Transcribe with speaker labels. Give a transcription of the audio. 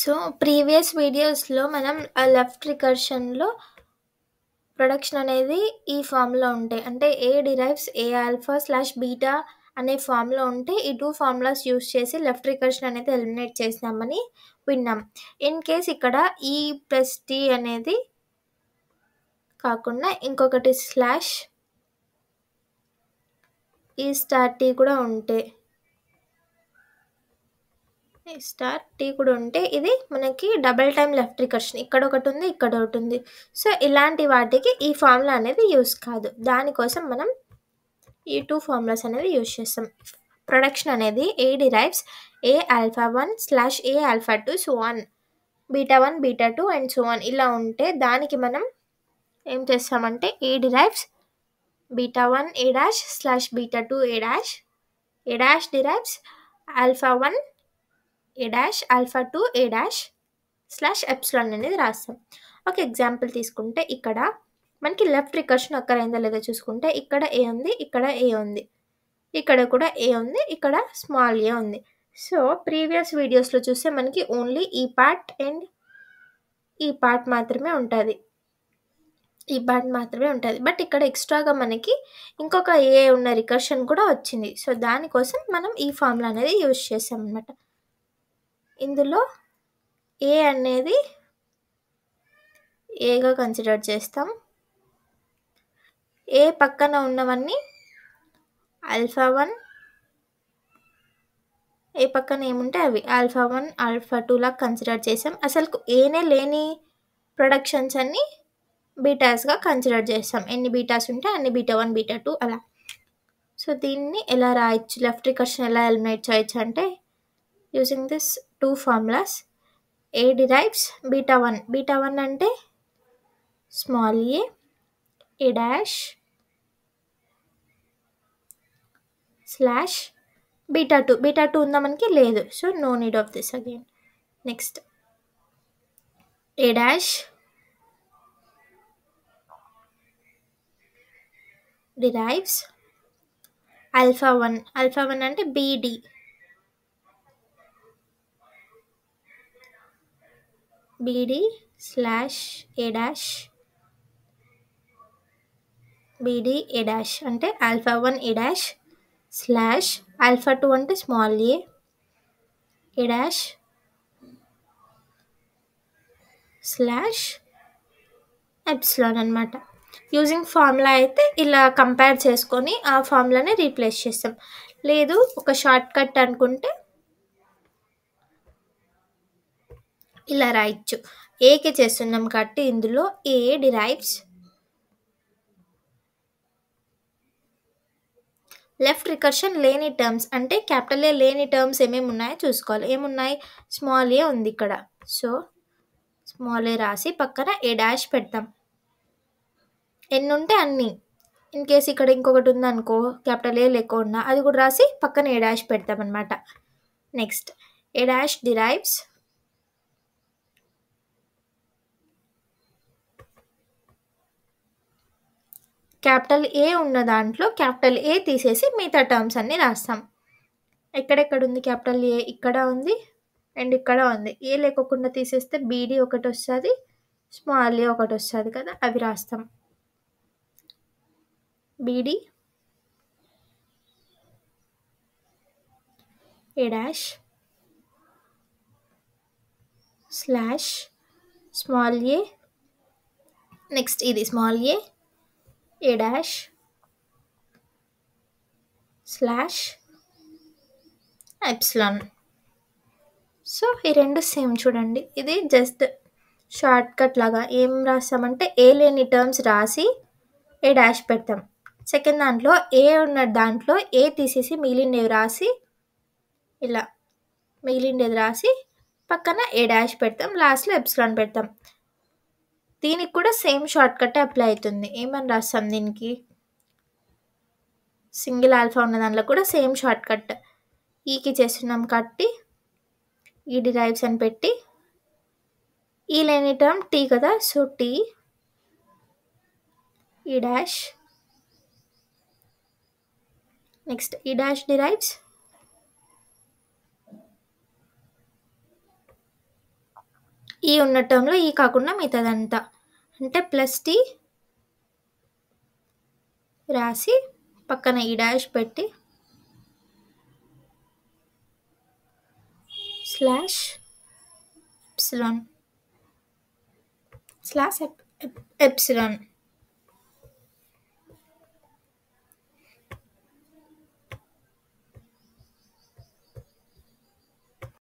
Speaker 1: So, previous వీడియోస్‌లో మనం left రికర్షన్‌లో production అనేది ఈ ఫార్మ్‌లో ఉంటాయి. అంటే ఏ derives A alpha slash beta అనే ఫార్మ్‌లో ఉంటే ఈ 2 ఫార్ములాస్ యూజ్ చేసి లెఫ్ట్ రికర్షన్ అనేది ఎలిమినేట్ చేసినామని విన్నాం. ఇన్ కేస్ ఇక్కడ ఈ ప్లస్ టీ అనేది కాకుండా ఇంకొకటి స్లాష్ ఈ స్టార్ టీ కూడా ఉంటే స్టార్ టీ కూడా ఉంటే ఇది మనకి డబుల్ టైమ్ లెఫ్ట్ రికర్షన్ ఇక్కడ ఒకటి ఉంది ఇక్కడ ఒకటి ఉంది. సో ఇలాంటి వాటికి ఈ ఫార్ములా అనేది యూస్ కాదు. దానికోసం మనం ఈ 2 ఫార్ములాస్ అనేది యూస్ చేస్తాం. ప్రొడక్షన్ అనేది A derives A alpha 1 slash A alpha 2 so on beta 1 beta 2 and so on ఇలా ఉంటే దానికి మనం ఏం చేస్తామంటే A derives beta 1 A dash slash beta 2 A dash derives alpha 1 A dash alpha 2 A dash slash epsilon అనేది రాస్తాం. ఒక example తీసుకుంటే ఇక్కడ మనకి లెఫ్ట్ రికర్షన్ అక్కరైందో లేదో చూసుకుంటే ఇక్కడ ఏ ఉంది ఇక్కడ ఏ ఉంది ఇక్కడ కూడా ఏ ఉంది ఇక్కడ స్మాల్ ఏ ఉంది. సో ప్రీవియస్ వీడియోస్లో చూస్తే మనకి ఓన్లీ ఈ పార్ట్ అండ్ ఈ పార్ట్ మాత్రమే ఉంటుంది బట్ ఇక్కడ ఎక్స్ట్రాగా మనకి ఇంకొక ఏ ఉన్న రికర్షన్ కూడా వచ్చింది. సో దానికోసం మనం ఈ ఫార్ములా అనేది యూజ్ చేసాం అనమాట. ఇందులో ఏ అనేది ఏగా కన్సిడర్ చేస్తాం. ఏ పక్కన ఉన్నవన్నీ ఆల్ఫా 1 ఏ పక్కన ఏముంటే అవి ఆల్ఫా 1 ఆల్ఫా 2 లాగా కన్సిడర్ చేసాం. అసలు ఏనే లేని ప్రొడక్షన్స్ అన్ని బీటాస్గా కన్సిడర్ చేస్తాం. ఎన్ని బీటాస్ ఉంటే అన్ని బీటా 1 బీటా 2 అలా. సో దీన్ని ఎలా రాయొచ్చు, లెఫ్ట్ రికర్షన్ ఎలా ఎలిమినేట్ చేయొచ్చు అంటే using this 2 formulas. A derives beta 1 అంటే small A dash slash beta 2 ఉందా మనకి లేదు. So no need of this again. Next A dash derives alpha 1 అంటే BD slash A dash BD A dash అంటే alpha 1 A dash slash alpha 2 అంటే small A dash slash epsilon అనమాట. Using formula అయితే ఇలా compare చేసుకొని ఆ ఫార్ములాని replace చేస్తాం. లేదు ఒక షార్ట్ కట్ అనుకుంటే ఇలా రాయొచ్చు. ఏకి చేస్తున్నాం కాబట్టి ఇందులో ఏ డిరైవ్స్ లెఫ్ట్ రికర్షన్ లేని టర్మ్స్ అంటే క్యాపిటల్ ఏ లేని టర్మ్స్ ఏమేమి ఉన్నాయో చూసుకోవాలి. ఏమున్నాయి స్మాల్ ఏ ఉంది ఇక్కడ. సో స్మాల్ ఏ రాసి పక్కన ఏ డాష్ పెడతాం. ఎన్ని ఉంటే అన్ని. ఇన్ కేస్ ఇక్కడ ఇంకొకటి ఉందనుకో క్యాపిటల్ ఏ లేకుండా అది కూడా రాసి పక్కన ఏ డాష్ పెడతాం అనమాట. Next A dash derives capital ఏ ఉన్న దాంట్లో క్యాపిటల్ ఏ తీసేసి మిగతా టర్మ్స్ అన్నీ రాస్తాం. ఎక్కడెక్కడ ఉంది క్యాపిటల్ ఏ ఇక్కడ ఉంది అండ్ ఇక్కడ ఉంది. ఏ లేకోకుండా తీసేస్తే బీడీ ఒకటి వస్తుంది స్మాల్ ఏ ఒకటి వస్తుంది కదా అవి రాస్తాం. Beedi A dash slash small A next ఇది small A dash slash epsilon. So ఈ రెండు సేమ్ చూడండి. ఇది జస్ట్ షార్ట్ కట్ లాగా ఏం రాస్తామంటే ఏ లేని టర్మ్స్ రాసి ఏ డాష్ పెడతాం. సెకండ్ దాంట్లో ఏ ఉన్న దాంట్లో ఏ తీసేసి మిగిలిండేవి రాసి ఇలా మిగిలిండేది రాసి పక్కన ఏ డాష్ పెడతాం. లాస్ట్లో ఎప్సిలాన్ పెడతాం. దీనికి కూడా సేమ్ షార్ట్ కట్ అప్లై అవుతుంది. ఏమని రాస్తాం దీనికి సింగిల్ ఆల్ఫా ఉన్న దాంట్లో కూడా సేమ్ షార్ట్ కట్. ఈకి చేస్తున్నాం కట్టి ఈ డిరైవ్స్ అని పెట్టి ఈ లేని టర్మ్ టీ కదా సో టీ ఈ డాష్ నెక్స్ట్ ఈ డాష్ డిరైవ్స్ ఈ ఉన్న టర్మ్లో ఈ కాకుండా మిగతాదంతా అంటే ప్లస్ టీ రాసి పక్కన ఈ డాష్ పెట్టి స్లాష్ ఎప్సిలాన్ స్లాష్ ఎప్సిలాన్